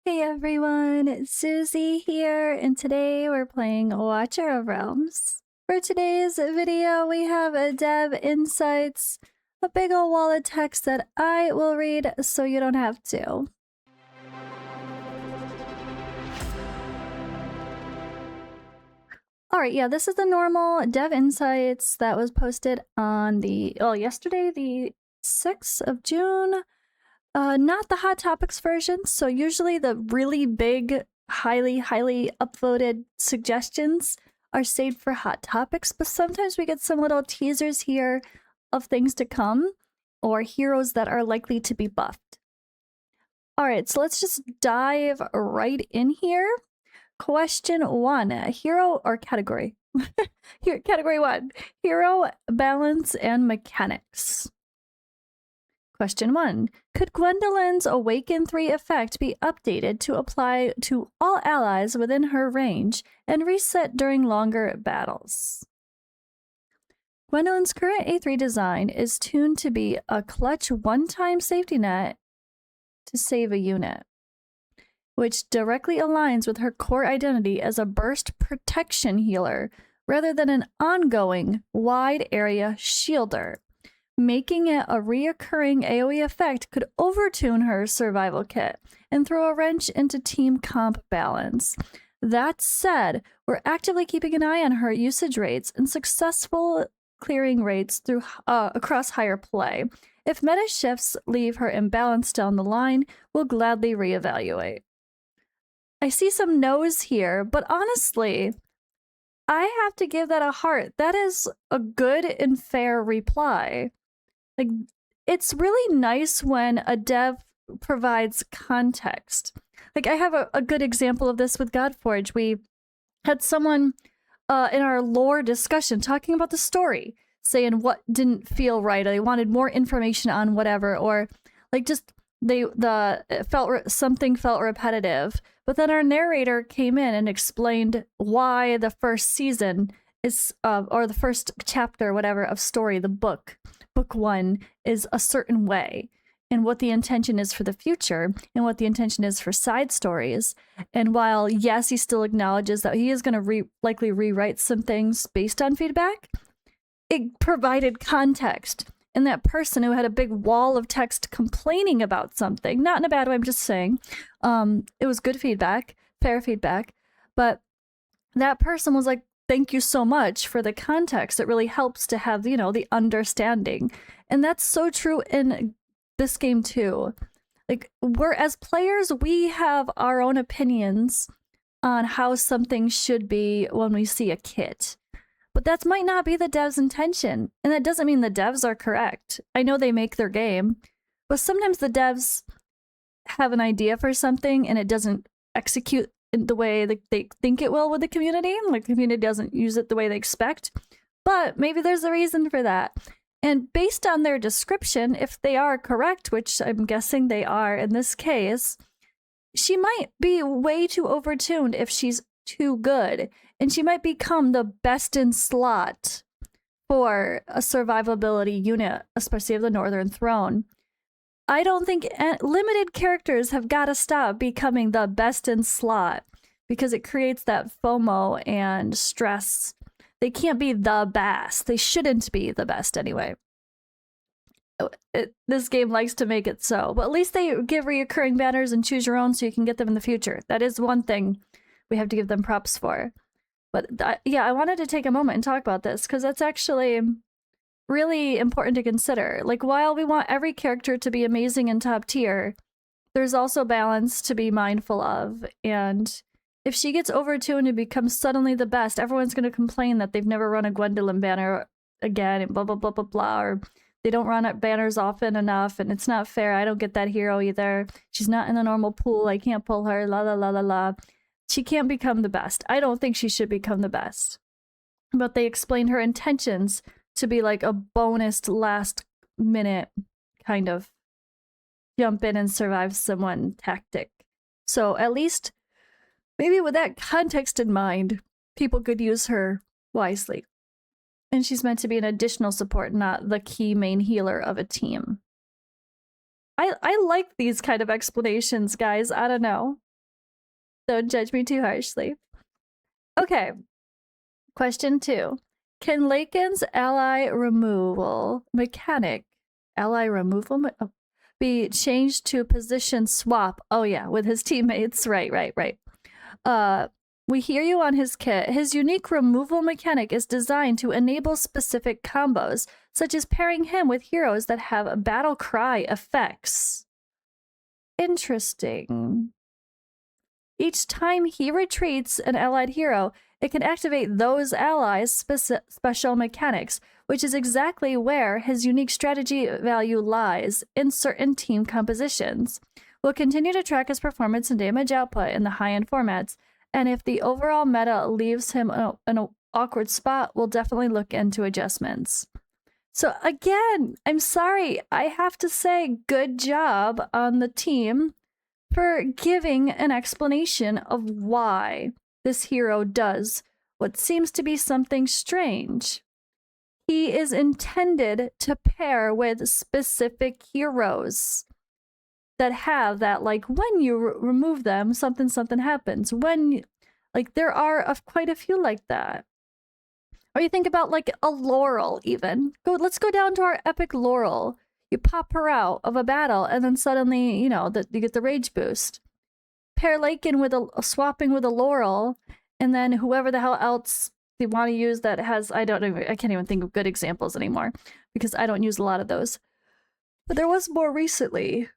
Hey everyone, it's Suzi here, and today we're playing Watcher of Realms. For today's video, we have a dev insights, a big ol' wall of text that I will read so you don't have to. Alright, yeah, this is the normal dev insights that was posted on yesterday, the 6th of June. Not the Hot Topics version, so usually the really big, highly upvoted suggestions are saved for Hot Topics, but sometimes we get some little teasers here of things to come, or heroes that are likely to be buffed. Alright, so let's just dive right in here. Question 1, hero or category? Here, category 1, hero, balance, and mechanics. Question 1. Could Gwendolyn's Awaken 3 effect be updated to apply to all allies within her range and reset during longer battles? Gwendolyn's current A3 design is tuned to be a clutch one-time safety net to save a unit, which directly aligns with her core identity as a burst protection healer rather than an ongoing wide area shielder. Making it a reoccurring AoE effect could overtune her survival kit and throw a wrench into team comp balance. That said, we're actively keeping an eye on her usage rates and successful clearing rates through across higher play. If meta shifts leave her imbalanced down the line, we'll gladly reevaluate. I see some no's here, but honestly, I have to give that a heart. That is a good and fair reply. Like, it's really nice when a dev provides context. Like, I have a good example of this with Godforge. We had someone in our lore discussion talking about the story, saying what didn't feel right, or they wanted more information on whatever, or like just something felt repetitive. But then our narrator came in and explained why the first season is, or the first chapter, whatever, of story, the book 1 is a certain way, and what the intention is for the future, and what the intention is for side stories. And while, yes, he still acknowledges that he is going to likely rewrite some things based on feedback, it provided context. And that person who had a big wall of text complaining about something, not in a bad way, I'm just saying, it was good feedback, fair feedback, but that person was like, thank you so much for the context. It really helps to have, you know, the understanding. And that's so true in this game too. Like, we're, as players, we have our own opinions on how something should be when we see a kit. But that might not be the dev's intention. And that doesn't mean the devs are correct. I know they make their game, but sometimes the devs have an idea for something and it doesn't execute in the way that they think it will with the community. Like, the community doesn't use it the way they expect. But maybe there's a reason for that. And based on their description, if they are correct, which I'm guessing they are in this case, she might be way too overtuned if she's too good. And she might become the best in slot for a survivability unit, especially of the Northern Throne. I don't think limited characters have got to stop becoming the best in slot, because it creates that FOMO and stress. They can't be the best. They shouldn't be the best anyway. This game likes to make it so, but at least they give reoccurring banners and choose your own so you can get them in the future. That is one thing we have to give them props for. But yeah, I wanted to take a moment and talk about this because that's actually really important to consider. Like, while we want every character to be amazing and top tier, there's also balance to be mindful of. And if she gets overtuned and becomes suddenly the best, everyone's going to complain that they've never run a Gwendolyn banner again, and blah, blah, blah, blah, blah, or they don't run up banners often enough, and it's not fair. I don't get that hero either. She's not in the normal pool. I can't pull her, la, la, la, la, la. She can't become the best. I don't think she should become the best. But they explained her intentions to be like a bonus last minute kind of jump in and survive someone tactic. So at least maybe with that context in mind, people could use her wisely. And she's meant to be an additional support, not the key main healer of a team. I like these kind of explanations, guys. I don't know. Don't judge me too harshly. Okay. Question 2. Can Lakin's ally removal mechanic be changed to position swap? Oh yeah, with his teammates. Right. We hear you on his kit. His unique removal mechanic is designed to enable specific combos, such as pairing him with heroes that have battle cry effects. Interesting. Each time he retreats an allied hero, it can activate those allies' special mechanics, which is exactly where his unique strategy value lies in certain team compositions. We'll continue to track his performance and damage output in the high-end formats, and if the overall meta leaves him in an awkward spot, we'll definitely look into adjustments. So again, I'm sorry, I have to say good job on the team for giving an explanation of why this hero does what seems to be something strange. He is intended to pair with specific heroes that have that, like, when you remove them, something happens. When, like, there are quite a few like that. Or you think about, like, a Laurel even. Let's go down to our epic Laurel. You pop her out of a battle, and then suddenly, you know, you get the rage boost. Pair Lakin with a swapping with a Laurel, and then whoever the hell else they want to use that has, I can't even think of good examples anymore, because I don't use a lot of those. But there was more recently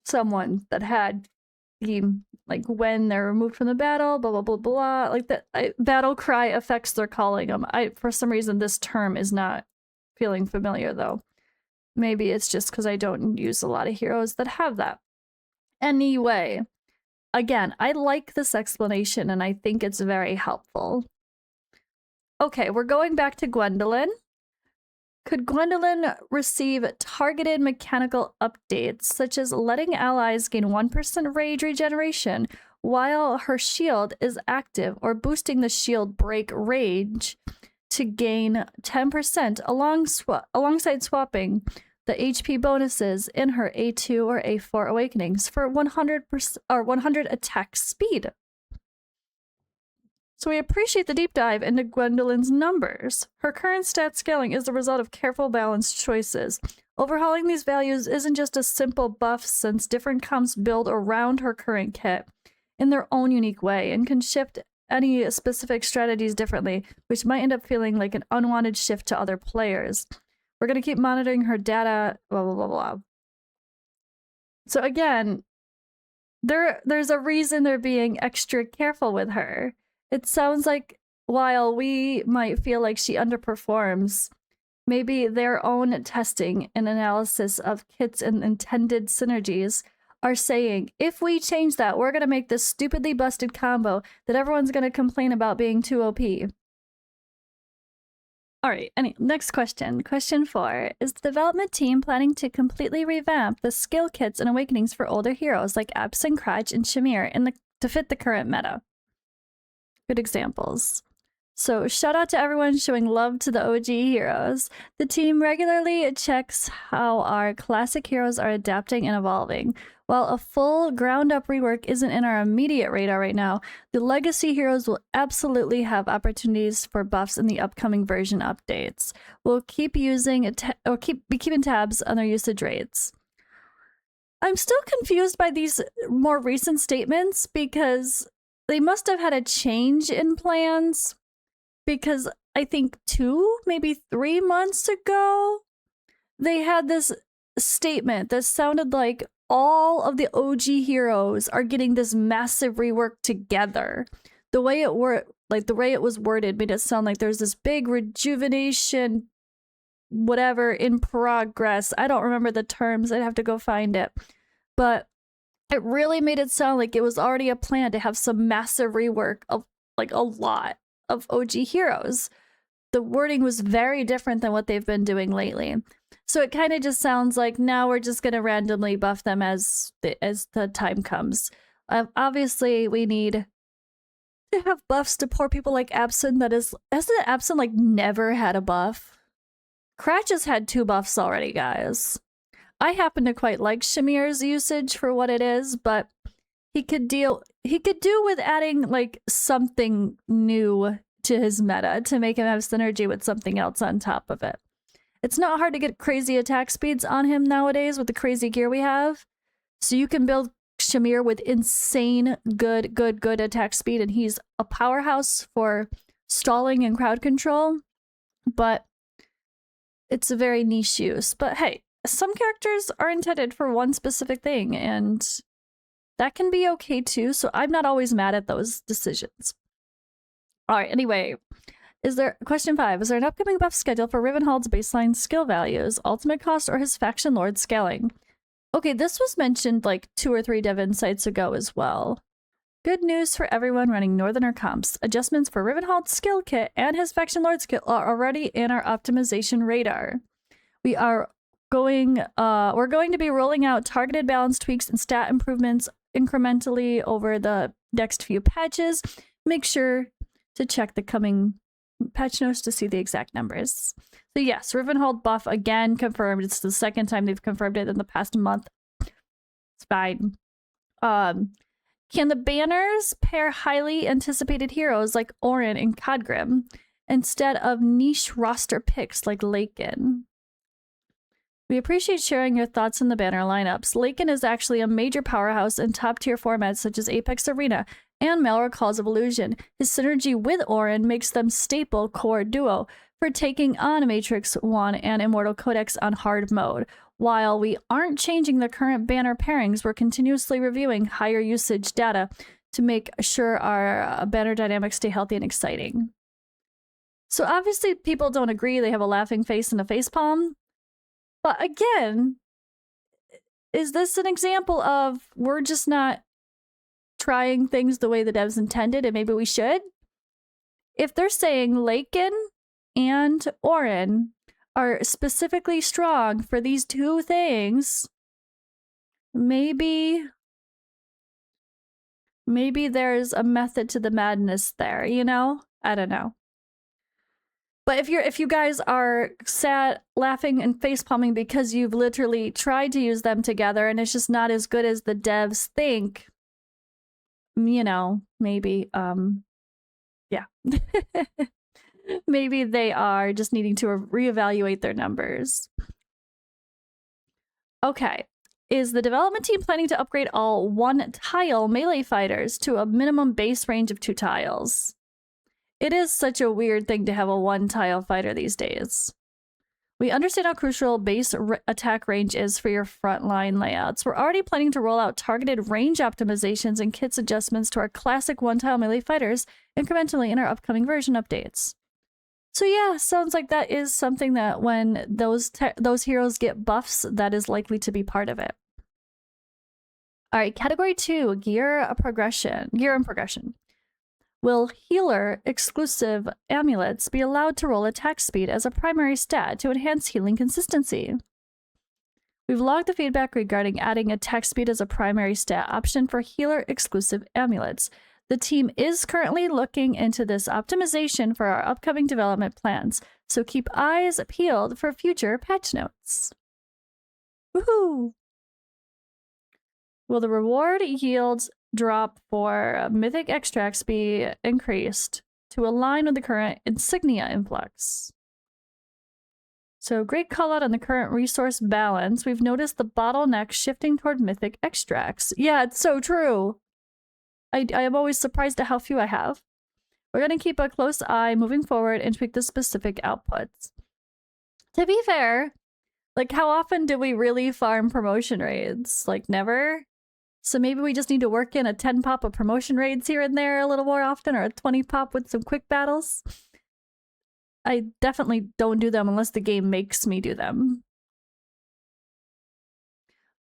someone that had like when they're removed from the battle, blah blah blah blah, like that battle cry effects they're calling them. For some reason this term is not feeling familiar though. Maybe it's just because I don't use a lot of heroes that have that. Anyway, again, I like this explanation and I think it's very helpful. Okay, we're going back to Gwendolyn. Could Gwendolyn receive targeted mechanical updates, such as letting allies gain 1% rage regeneration while her shield is active, or boosting the shield break rage to gain 10% alongside swapping the HP bonuses in her A2 or A4 awakenings for 100% or 100 attack speed? So we appreciate the deep dive into Gwendolyn's numbers. Her current stat scaling is the result of careful, balanced choices. Overhauling these values isn't just a simple buff, since different comps build around her current kit in their own unique way and can shift any specific strategies differently, which might end up feeling like an unwanted shift to other players. We're going to keep monitoring her data, blah, blah, blah, blah. So again, there's a reason they're being extra careful with her. It sounds like while we might feel like she underperforms, maybe their own testing and analysis of kits and intended synergies are saying, if we change that, we're going to make this stupidly busted combo that everyone's going to complain about being too OP. All right, next question. Question 4. Is the development team planning to completely revamp the skill kits and awakenings for older heroes like Absyn, Crotch, and Shamir to fit the current meta? Good examples. So shout out to everyone showing love to the OG heroes. The team regularly checks how our classic heroes are adapting and evolving. While a full ground-up rework isn't in our immediate radar right now, the legacy heroes will absolutely have opportunities for buffs in the upcoming version updates. We'll keep keeping tabs on their usage rates. I'm still confused by these more recent statements because they must have had a change in plans, because I think 2, maybe 3 months ago, they had this statement that sounded like all of the OG heroes are getting this massive rework together. The way it was worded made it sound like there's this big rejuvenation, whatever, in progress. I don't remember the terms. I'd have to go find it. But it really made it sound like it was already a plan to have some massive rework of like a lot of OG heroes. The wording was very different than what they've been doing lately. So it kind of just sounds like now we're just going to randomly buff them as the time comes. Obviously, we need to have buffs to poor people like Absyn. Hasn't Absyn like never had a buff? Cratch has had 2 buffs already, guys. I happen to quite like Shamir's usage for what it is, but he could do with adding like something new to his meta to make him have synergy with something else on top of it. It's not hard to get crazy attack speeds on him nowadays with the crazy gear we have. So you can build Shamir with insane good attack speed, and he's a powerhouse for stalling and crowd control, but it's a very niche use. But hey, some characters are intended for one specific thing, and that can be okay too, so I'm not always mad at those decisions. All right, anyway, question 5, is there an upcoming buff schedule for Rivenhald's baseline skill values, ultimate cost, or his faction lord scaling? Okay, this was mentioned like 2 or 3 dev insights ago as well. Good news for everyone running Northerner comps. Adjustments for Rivenhald's skill kit and his faction lord skill are already in our optimization radar. We're going to be rolling out targeted balance tweaks and stat improvements incrementally over the next few patches. Make sure to check the coming patch notes to see the exact numbers. So yes, Rivenhald buff again confirmed. It's the second time they've confirmed it in the past month. It's fine. Can the banners pair highly anticipated heroes like Orin and Khadgrim instead of niche roster picks like Lakin? We appreciate sharing your thoughts on the banner lineups. Lakin is actually a major powerhouse in top-tier formats such as Apex Arena and Malware Calls of Illusion. His synergy with Orin makes them staple core duo for taking on Matrix 1 and Immortal Codex on hard mode. While we aren't changing the current banner pairings, we're continuously reviewing higher usage data to make sure our banner dynamics stay healthy and exciting. So obviously people don't agree. They have a laughing face and a facepalm. But again, is this an example of we're just not trying things the way the devs intended and maybe we should? If they're saying Lakin and Orin are specifically strong for these 2 things, maybe there's a method to the madness there, you know? I don't know. But if you guys are sad, laughing, and facepalming because you've literally tried to use them together and it's just not as good as the devs think, you know, maybe, yeah. Maybe they are just needing to reevaluate their numbers. Okay. Is the development team planning to upgrade all 1-tile melee fighters to a minimum base range of 2 tiles? It is such a weird thing to have a 1-tile fighter these days. We understand how crucial base attack range is for your frontline layouts. We're already planning to roll out targeted range optimizations and kits adjustments to our classic 1-tile melee fighters incrementally in our upcoming version updates. So yeah, sounds like that is something that when those heroes get buffs, that is likely to be part of it. All right, category 2, gear and progression. Will healer exclusive amulets be allowed to roll attack speed as a primary stat to enhance healing consistency? We've logged the feedback regarding adding attack speed as a primary stat option for healer exclusive amulets. The team is currently looking into this optimization for our upcoming development plans, so keep eyes peeled for future patch notes. Woohoo! Will the reward yields drop for mythic extracts be increased to align with the current insignia influx? So great call out on the current resource balance. We've noticed the bottleneck shifting toward mythic extracts. Yeah, it's so true. I am always surprised at how few I have. We're going to keep a close eye moving forward and tweak the specific outputs. To be fair, like how often do we really farm promotion raids? Like never? So maybe we just need to work in a 10 pop of promotion raids here and there a little more often, or a 20 pop with some quick battles. I definitely don't do them unless the game makes me do them.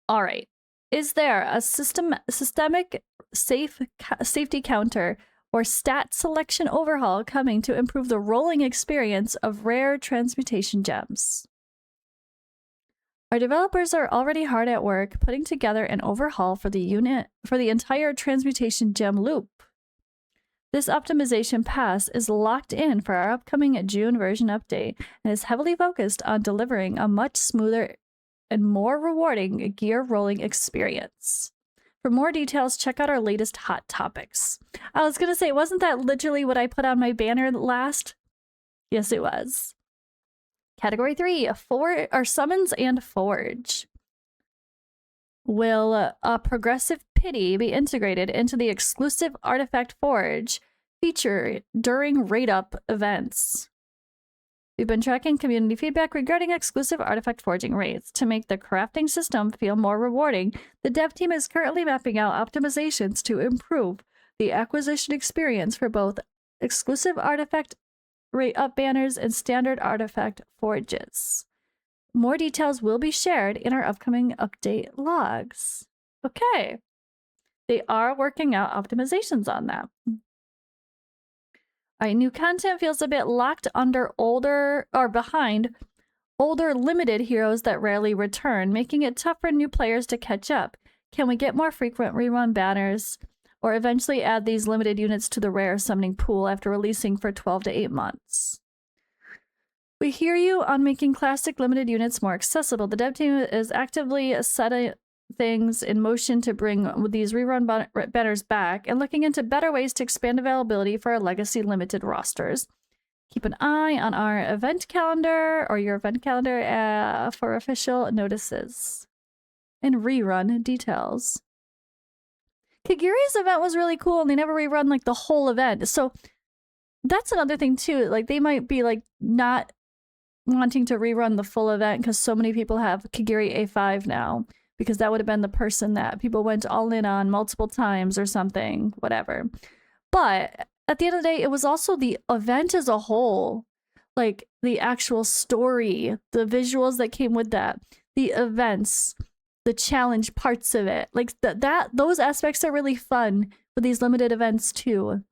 All right. Is there a systemic safety counter or stat selection overhaul coming to improve the rolling experience of rare transmutation gems? Our developers are already hard at work putting together an overhaul for the entire transmutation gem loop. This optimization pass is locked in for our upcoming June version update and is heavily focused on delivering a much smoother and more rewarding gear rolling experience. For more details, check out our latest hot topics. I was going to say, wasn't that literally what I put on my banner last? Yes, it was. Category 3, summons and forge. Will a progressive pity be integrated into the exclusive artifact forge feature during raid-up events? We've been tracking community feedback regarding exclusive artifact forging raids. To make the crafting system feel more rewarding, the dev team is currently mapping out optimizations to improve the acquisition experience for both exclusive artifact rate-up banners and standard artifact forges. More details will be shared in our upcoming update logs. Okay. They are working out optimizations on that. All right, new content feels a bit locked under behind older limited heroes that rarely return, making it tough for new players to catch up. Can we get more frequent rerun banners or eventually add these limited units to the rare summoning pool after releasing for 12 to 8 months? We hear you on making classic limited units more accessible. The dev team is actively setting things in motion to bring these rerun banners back and looking into better ways to expand availability for our legacy limited rosters. Keep an eye on our event calendar or your event calendar for official notices and rerun details. Kagiri's event was really cool and they never rerun like the whole event. So that's another thing too. Like they might be like not wanting to rerun the full event because so many people have Kagiri A5 now, because that would have been the person that people went all in on multiple times or something, whatever. But at the end of the day, it was also the event as a whole, like the actual story, the visuals that came with that, the events, the challenge parts of it. Like those aspects are really fun with these limited events too.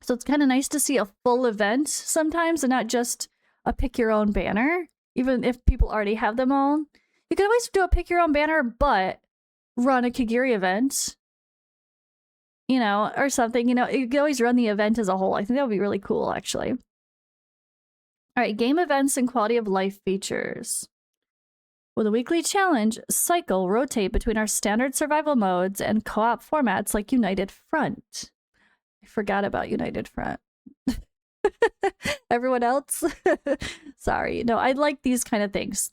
So it's kind of nice to see a full event sometimes and not just a pick your own banner, even if people already have them all. You can always do a pick your own banner, but run a Kagiri event, you know, or something. You know, you can always run the event as a whole. I think that would be really cool, actually. All right, game events and quality of life features. With a weekly challenge cycle rotate between our standard survival modes and co-op formats like United Front. I forgot about United Front. Everyone else? Sorry. No, I like these kind of things.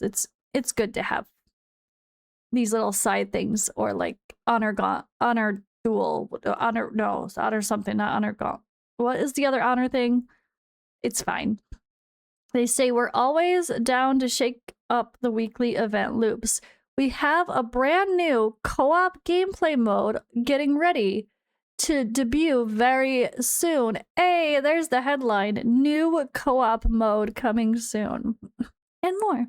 It's good to have these little side things, or like honor duel, honor something, not honor gaunt. What is the other honor thing? It's fine. They say we're always down to shake up the weekly event loops. We have a brand new co-op gameplay mode getting ready to debut very soon. Hey, there's the headline. New co-op mode coming soon. And more.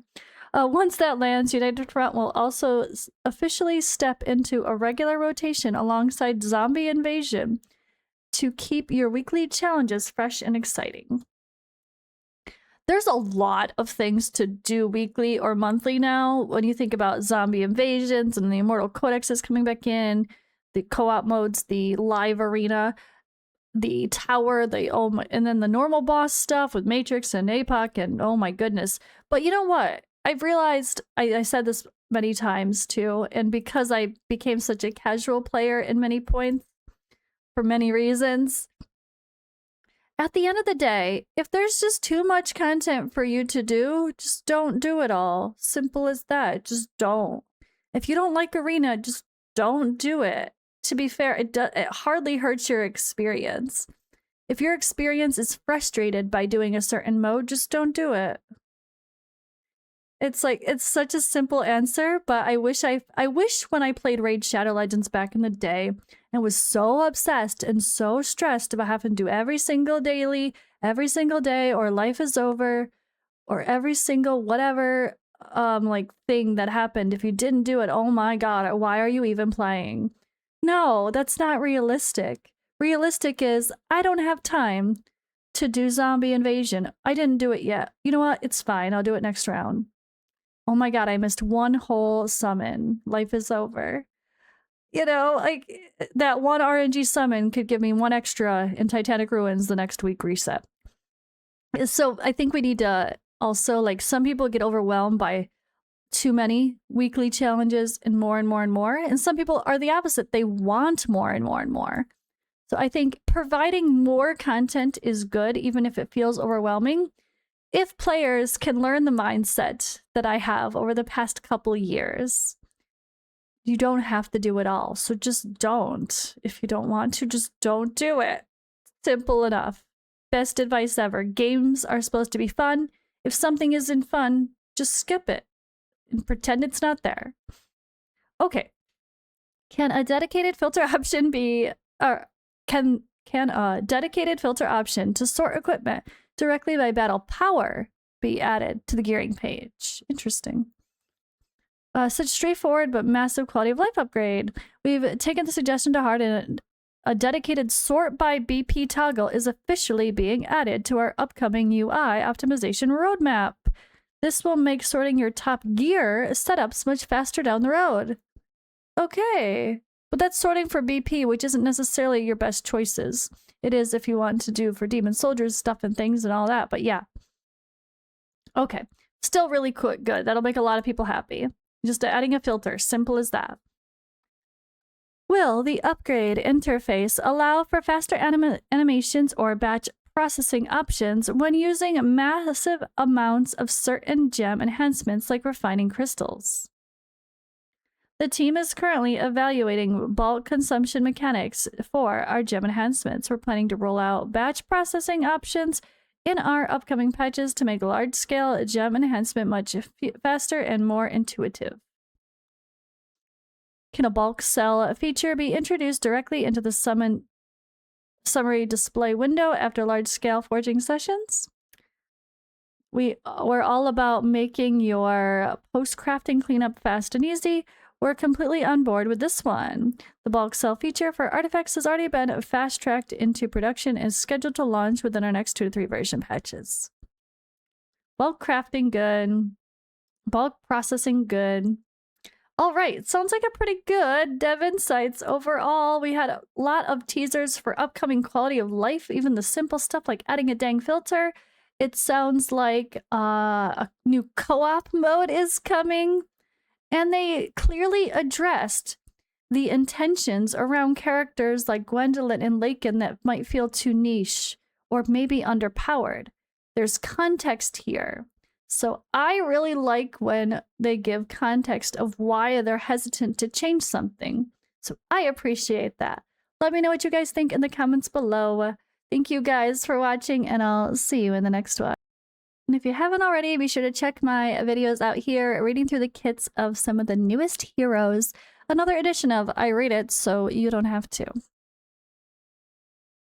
Once that lands, United Front will also officially step into a regular rotation alongside Zombie Invasion to keep your weekly challenges fresh and exciting. There's a lot of things to do weekly or monthly now when you think about Zombie Invasions and the Immortal Codex is coming back in, the co-op modes, the live arena, the tower, and then the normal boss stuff with Matrix and APOC, and oh my goodness. But you know what? I've realized, I said this many times too, and because I became such a casual player in many points, for many reasons, at the end of the day, if there's just too much content for you to do, just don't do it all. Simple as that. Just don't. If you don't like Arena, just don't do it. To be fair, it hardly hurts your experience. If your experience is frustrated by doing a certain mode, just don't do it. It's like, it's such a simple answer, but I wish when I played Raid Shadow Legends back in the day and was so obsessed and so stressed about having to do every single daily, every single day, or life is over, or every single whatever like thing that happened. If you didn't do it, oh my god, why are you even playing? No, that's not realistic. Realistic is, I don't have time to do Zombie Invasion. I didn't do it yet. You know what? It's fine. I'll do it next round. Oh my god, I missed one whole summon. Life is over. You know, like, that one RNG summon could give me one extra in Titanic Ruins the next week reset. So I think we need to also, like, some people get overwhelmed by too many weekly challenges and more and more and more. And some people are the opposite. They want more and more and more. So I think providing more content is good, even if it feels overwhelming. If players can learn the mindset that I have over the past couple years, you don't have to do it all. So just don't. If you don't want to, just don't do it. Simple enough. Best advice ever. Games are supposed to be fun. If something isn't fun, just skip it and pretend it's not there. Okay. Can a dedicated filter option be, can a dedicated filter option to sort equipment directly by battle power be added to the gearing page? Interesting. Such straightforward but massive quality of life upgrade. We've taken the suggestion to heart, and a dedicated sort by BP toggle is officially being added to our upcoming UI optimization roadmap. This will make sorting your top gear setups much faster down the road. Okay. But that's sorting for BP, which isn't necessarily your best choices. It is if you want to do for demon soldiers stuff and things and all that, but yeah. Okay. Still really good. That'll make a lot of people happy. Just adding a filter. Simple as that. Will the upgrade interface allow for faster animations or batch processing options when using massive amounts of certain gem enhancements like refining crystals? The team is currently evaluating bulk consumption mechanics for our gem enhancements. We're planning to roll out batch processing options in our upcoming patches to make large-scale gem enhancement much faster and more intuitive. Can a bulk sell feature be introduced directly into the summary display window after large-scale forging sessions? We're all about making your post-crafting cleanup fast and easy. We're completely on board with this one. The bulk sell feature for artifacts has already been fast-tracked into production and is scheduled to launch within our next 2 to 3 version patches. Bulk crafting, good. Bulk processing, good. All right, sounds like a pretty good dev insights overall. We had a lot of teasers for upcoming quality of life, even the simple stuff like adding a dang filter. It sounds like a new co-op mode is coming. And they clearly addressed the intentions around characters like Gwendolyn and Lakin that might feel too niche or maybe underpowered. There's context here. So I really like when they give context of why they're hesitant to change something. So I appreciate that. Let me know what you guys think in the comments below. Thank you guys for watching, and I'll see you in the next one. And if you haven't already, be sure to check my videos out here, reading through the kits of some of the newest heroes. Another edition of I Read It, so you don't have to.